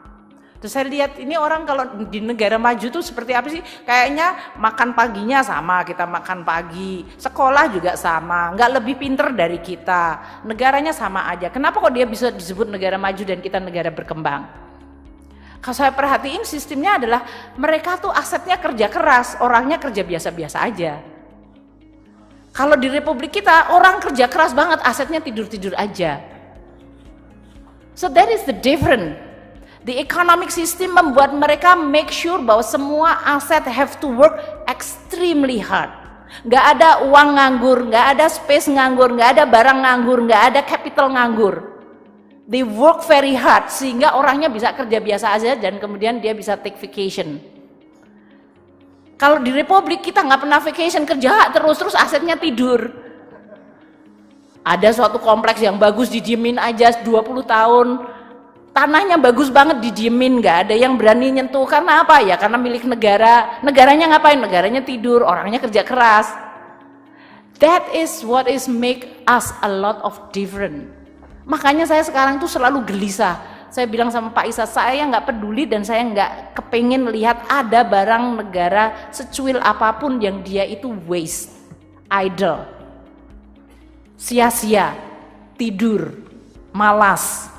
Terus saya lihat ini orang kalau di negara maju tuh seperti apa sih? Kayaknya makan paginya sama, kita makan pagi, sekolah juga sama, nggak lebih pinter dari kita, negaranya sama aja. Kenapa kok dia bisa disebut negara maju dan kita negara berkembang? Kalau saya perhatiin sistemnya adalah mereka tuh asetnya kerja keras, orangnya kerja biasa-biasa aja. Kalau di Republik kita orang kerja keras banget, asetnya tidur-tidur aja. So that is the difference. The economic system membuat mereka make sure bahwa semua aset have to work extremely hard. Nggak ada uang nganggur, nggak ada space nganggur, nggak ada barang nganggur, nggak ada capital nganggur. They work very hard sehingga orangnya bisa kerja biasa aja dan kemudian dia bisa take vacation. Kalau di Republik kita nggak pernah vacation, kerja terus asetnya tidur. Ada suatu kompleks yang bagus didiemin aja 20 tahun, tanahnya bagus banget didiemin, nggak ada yang berani nyentuh. Karena apa ya? Karena milik negara. Negaranya ngapain? Negaranya tidur, orangnya kerja keras. That is what is make us a lot of different. Makanya saya sekarang tuh selalu gelisah. Saya bilang sama Pak Isa, saya nggak peduli dan saya nggak kepengen lihat ada barang negara secuil apapun yang dia itu waste, idle, sia-sia, tidur, malas.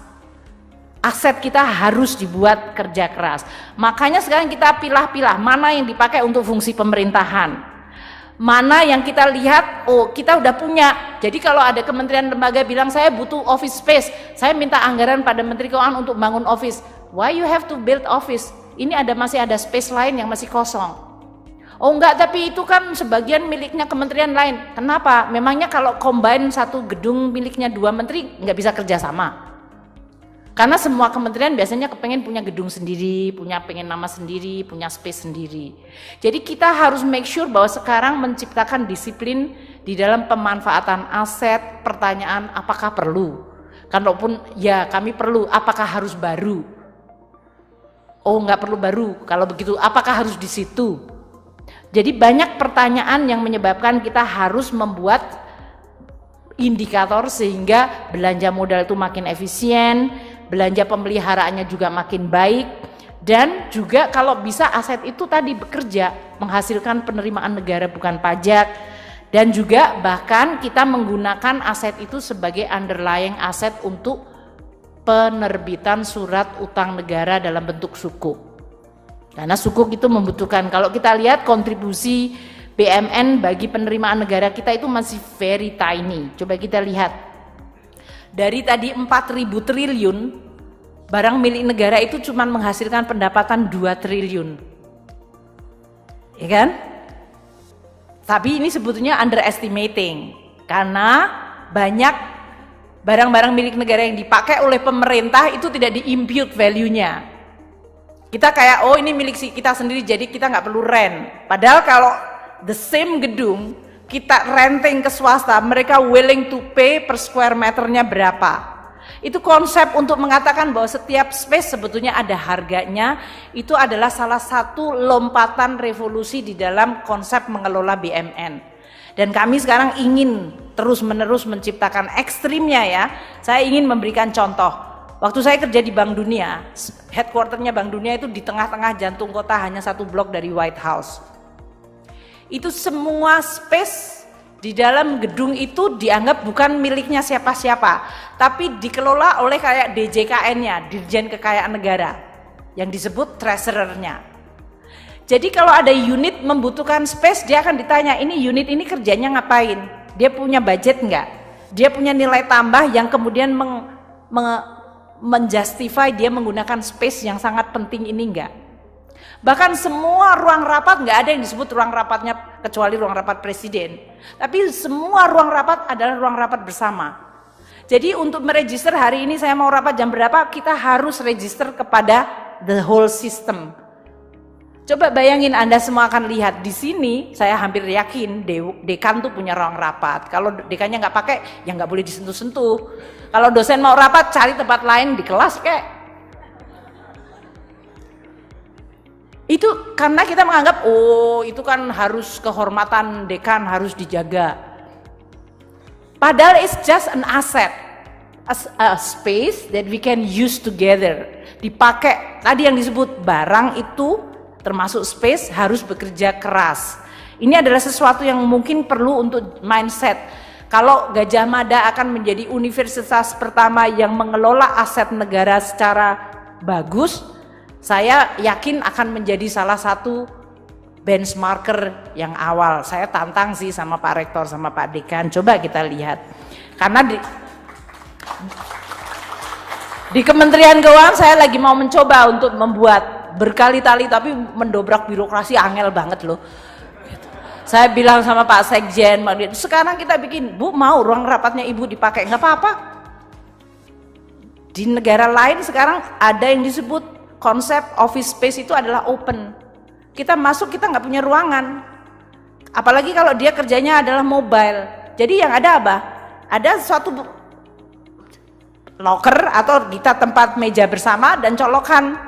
Aset kita harus dibuat kerja keras. Makanya sekarang kita pilah-pilah mana yang dipakai untuk fungsi pemerintahan, mana yang kita lihat, oh kita udah punya. Jadi kalau ada kementerian lembaga bilang saya butuh office space, saya minta anggaran pada Menteri Keuangan untuk bangun office. Why you have to build office? Ini masih ada space lain yang masih kosong. Oh enggak, tapi itu kan sebagian miliknya kementerian lain. Kenapa? Memangnya kalau combine satu gedung miliknya dua menteri nggak bisa kerjasama? Karena semua kementerian biasanya kepengen punya gedung sendiri, pengen nama sendiri, punya space sendiri. Jadi kita harus make sure bahwa sekarang menciptakan disiplin di dalam pemanfaatan aset, pertanyaan apakah perlu? Kalaupun ya kami perlu, apakah harus baru? Oh nggak perlu baru, kalau begitu apakah harus di situ? Jadi banyak pertanyaan yang menyebabkan kita harus membuat indikator sehingga belanja modal itu makin efisien, belanja pemeliharaannya juga makin baik, dan juga kalau bisa aset itu tadi bekerja menghasilkan penerimaan negara bukan pajak, dan juga bahkan kita menggunakan aset itu sebagai underlying aset untuk penerbitan surat utang negara dalam bentuk sukuk, karena sukuk itu membutuhkan. Kalau kita lihat kontribusi BMN bagi penerimaan negara kita itu masih very tiny. Coba kita lihat dari tadi 4.000 triliun barang milik negara itu cuma menghasilkan pendapatan 2 triliun, ya kan? Tapi ini sebetulnya underestimating, karena banyak barang-barang milik negara yang dipakai oleh pemerintah itu tidak di-impute value-nya. Kita kayak, oh ini milik kita sendiri jadi kita nggak perlu rent. Padahal kalau the same gedung kita renting ke swasta, mereka willing to pay per square meternya berapa. Itu konsep untuk mengatakan bahwa setiap space sebetulnya ada harganya. Itu adalah salah satu lompatan revolusi di dalam konsep mengelola BMN. Dan kami sekarang ingin terus-menerus menciptakan ekstrimnya ya. Saya ingin memberikan contoh. Waktu saya kerja di Bank Dunia, headquarternya Bank Dunia itu di tengah-tengah jantung kota, hanya 1 blok dari White House. Itu semua space di dalam gedung itu dianggap bukan miliknya siapa-siapa, tapi dikelola oleh kayak DJKN-nya, Dirjen Kekayaan Negara, yang disebut treasurer-nya. Jadi kalau ada unit membutuhkan space, dia akan ditanya, ini unit ini kerjanya ngapain? Dia punya budget enggak? Dia punya nilai tambah yang kemudian menjustify dia menggunakan space yang sangat penting ini enggak? Bahkan semua ruang rapat nggak ada yang disebut ruang rapatnya kecuali ruang rapat presiden. Tapi semua ruang rapat adalah ruang rapat bersama. Jadi untuk meregister hari ini saya mau rapat jam berapa, kita harus register kepada the whole system. Coba bayangin, Anda semua akan lihat di sini, saya hampir yakin dekan tuh punya ruang rapat. Kalau dekannya nggak pakai, ya nggak boleh disentuh-sentuh. Kalau dosen mau rapat, cari tempat lain di kelas kayak. Itu karena kita menganggap, oh itu kan harus kehormatan dekan harus dijaga. Padahal it's just an asset, a space that we can use together. Dipakai, tadi yang disebut barang itu termasuk space harus bekerja keras. Ini adalah sesuatu yang mungkin perlu untuk mindset. Kalau Gajah Mada akan menjadi universitas pertama yang mengelola aset negara secara bagus, saya yakin akan menjadi salah satu benchmarker yang awal. Saya tantang sih sama Pak Rektor, sama Pak Dekan, coba kita lihat. Karena di Kementerian Keuangan saya lagi mau mencoba untuk membuat berkali-kali, tapi mendobrak birokrasi angel banget loh. Saya bilang sama Pak Sekjen, sekarang kita bikin, Bu mau ruang rapatnya Ibu dipakai, nggak apa-apa. Di negara lain sekarang ada yang disebut konsep office space itu adalah open. Kita masuk, kita nggak punya ruangan. Apalagi kalau dia kerjanya adalah mobile. Jadi yang ada apa? Ada suatu locker atau kita tempat meja bersama dan colokan.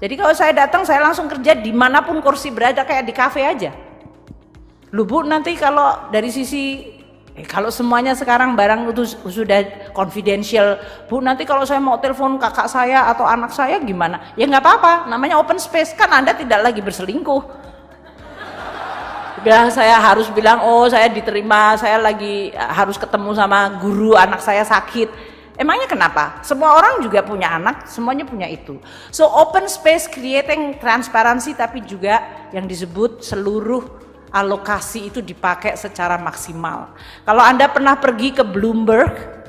Jadi kalau saya datang, saya langsung kerja dimanapun kursi berada, kayak di kafe aja. Lu Bu, nanti kalau dari sisi kalau semuanya sekarang barang itu sudah confidential, Bu, nanti kalau saya mau telepon kakak saya atau anak saya gimana? Ya nggak apa-apa, namanya open space, kan Anda tidak lagi berselingkuh. Bilang saya harus bilang, oh saya diterima, saya lagi harus ketemu sama guru, anak saya sakit. Emangnya kenapa? Semua orang juga punya anak, semuanya punya itu. So open space creating transparansi, tapi juga yang disebut seluruh alokasi itu dipakai secara maksimal. Kalau Anda pernah pergi ke Bloomberg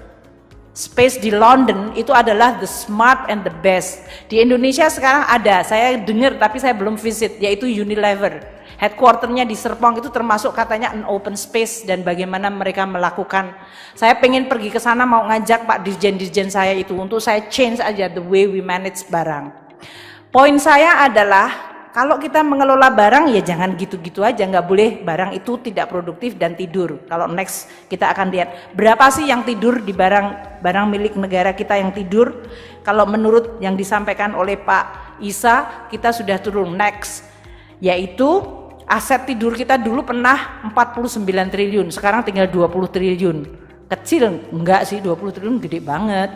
Space di London, itu adalah the smart and the best. Di Indonesia sekarang ada, saya dengar tapi saya belum visit, yaitu Unilever. Headquarternya di Serpong, itu termasuk katanya an open space dan bagaimana mereka melakukan. Saya pengen pergi ke sana, mau ngajak Pak Dirjen-Dirjen saya itu untuk saya change aja the way we manage barang. Poin saya adalah kalau kita mengelola barang ya jangan gitu-gitu aja, nggak boleh barang itu tidak produktif dan tidur. Kalau next kita akan lihat berapa sih yang tidur di barang milik negara kita yang tidur. Kalau menurut yang disampaikan oleh Pak Isa, kita sudah turun next, yaitu aset tidur kita dulu pernah 49 triliun, sekarang tinggal 20 triliun. Kecil enggak sih, 20 triliun gede banget.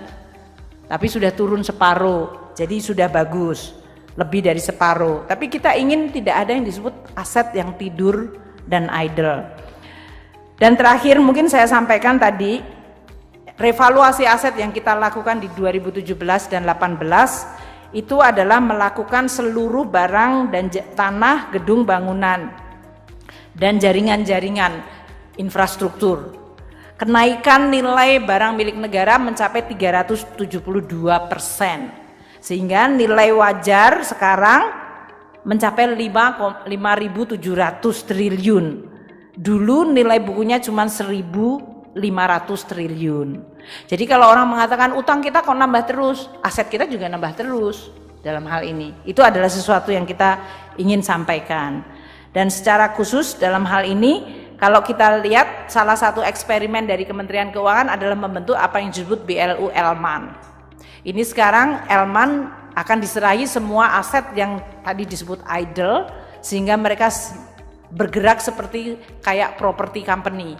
Tapi sudah turun separuh, jadi sudah bagus, lebih dari separuh. Tapi kita ingin tidak ada yang disebut aset yang tidur dan idle. Dan terakhir mungkin saya sampaikan tadi, revaluasi aset yang kita lakukan di 2017 dan 2018 itu adalah melakukan seluruh barang dan tanah, gedung bangunan, dan jaringan-jaringan infrastruktur. Kenaikan nilai barang milik negara mencapai 372%, sehingga nilai wajar sekarang mencapai 5.700 triliun. Dulu nilai bukunya cuma 1.500 triliun. Jadi kalau orang mengatakan utang kita kok nambah terus, aset kita juga nambah terus dalam hal ini. Itu adalah sesuatu yang kita ingin sampaikan. Dan secara khusus dalam hal ini, kalau kita lihat salah satu eksperimen dari Kementerian Keuangan adalah membentuk apa yang disebut BLU Elman. Ini sekarang Elman akan diserahi semua aset yang tadi disebut idle, sehingga mereka bergerak seperti kayak property company.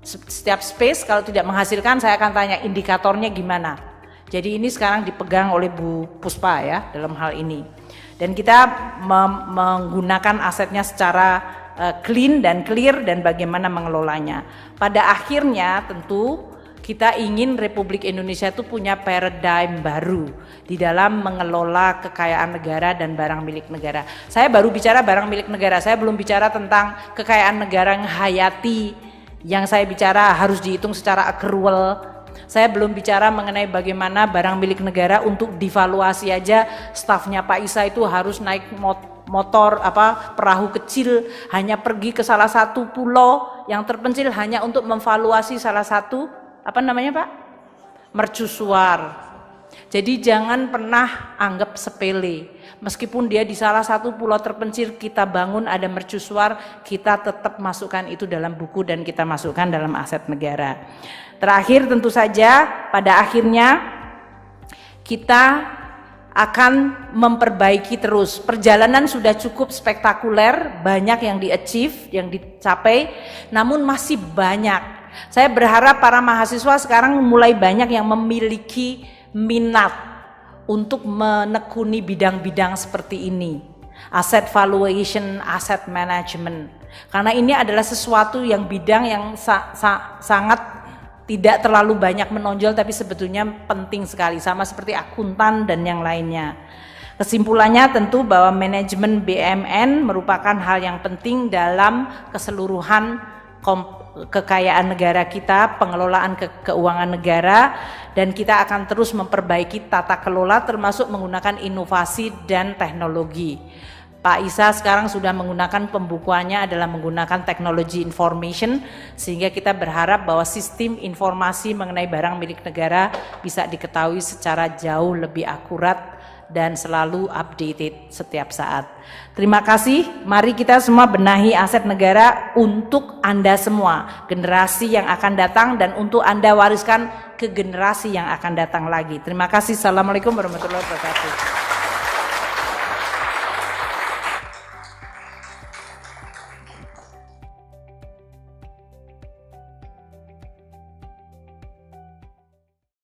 Setiap space kalau tidak menghasilkan, saya akan tanya indikatornya gimana. Jadi ini sekarang dipegang oleh Bu Puspa ya dalam hal ini. Dan kita menggunakan asetnya secara clean dan clear dan bagaimana mengelolanya. Pada akhirnya tentu kita ingin Republik Indonesia itu punya paradigm baru di dalam mengelola kekayaan negara dan barang milik negara. Saya baru bicara barang milik negara, saya belum bicara tentang kekayaan negara yang hayati, yang saya bicara harus dihitung secara accrual. Saya belum bicara mengenai bagaimana barang milik negara untuk divaluasi aja, stafnya Pak Isa itu harus naik motor perahu kecil hanya pergi ke salah satu pulau yang terpencil hanya untuk memvaluasi salah satu Pak? Mercusuar. Jadi jangan pernah anggap sepele. Meskipun dia di salah satu pulau terpencil kita bangun ada mercusuar, kita tetap masukkan itu dalam buku dan kita masukkan dalam aset negara. Terakhir tentu saja pada akhirnya kita akan memperbaiki terus. Perjalanan sudah cukup spektakuler, banyak yang di-achieve, yang dicapai, namun masih banyak. Saya berharap para mahasiswa sekarang mulai banyak yang memiliki minat untuk menekuni bidang-bidang seperti ini. Asset valuation, asset management. Karena ini adalah sesuatu yang bidang yang sangat tidak terlalu banyak menonjol tapi sebetulnya penting sekali, sama seperti akuntan dan yang lainnya. Kesimpulannya tentu bahwa manajemen BUMN merupakan hal yang penting dalam keseluruhan kekayaan negara kita, pengelolaan keuangan negara, dan kita akan terus memperbaiki tata kelola termasuk menggunakan inovasi dan teknologi. Pak Isa sekarang sudah menggunakan pembukuannya adalah menggunakan teknologi information, sehingga kita berharap bahwa sistem informasi mengenai barang milik negara bisa diketahui secara jauh lebih akurat dan selalu updated setiap saat. Terima kasih, mari kita semua benahi aset negara untuk Anda semua, generasi yang akan datang, dan untuk Anda wariskan ke generasi yang akan datang lagi. Terima kasih, Assalamualaikum warahmatullahi wabarakatuh.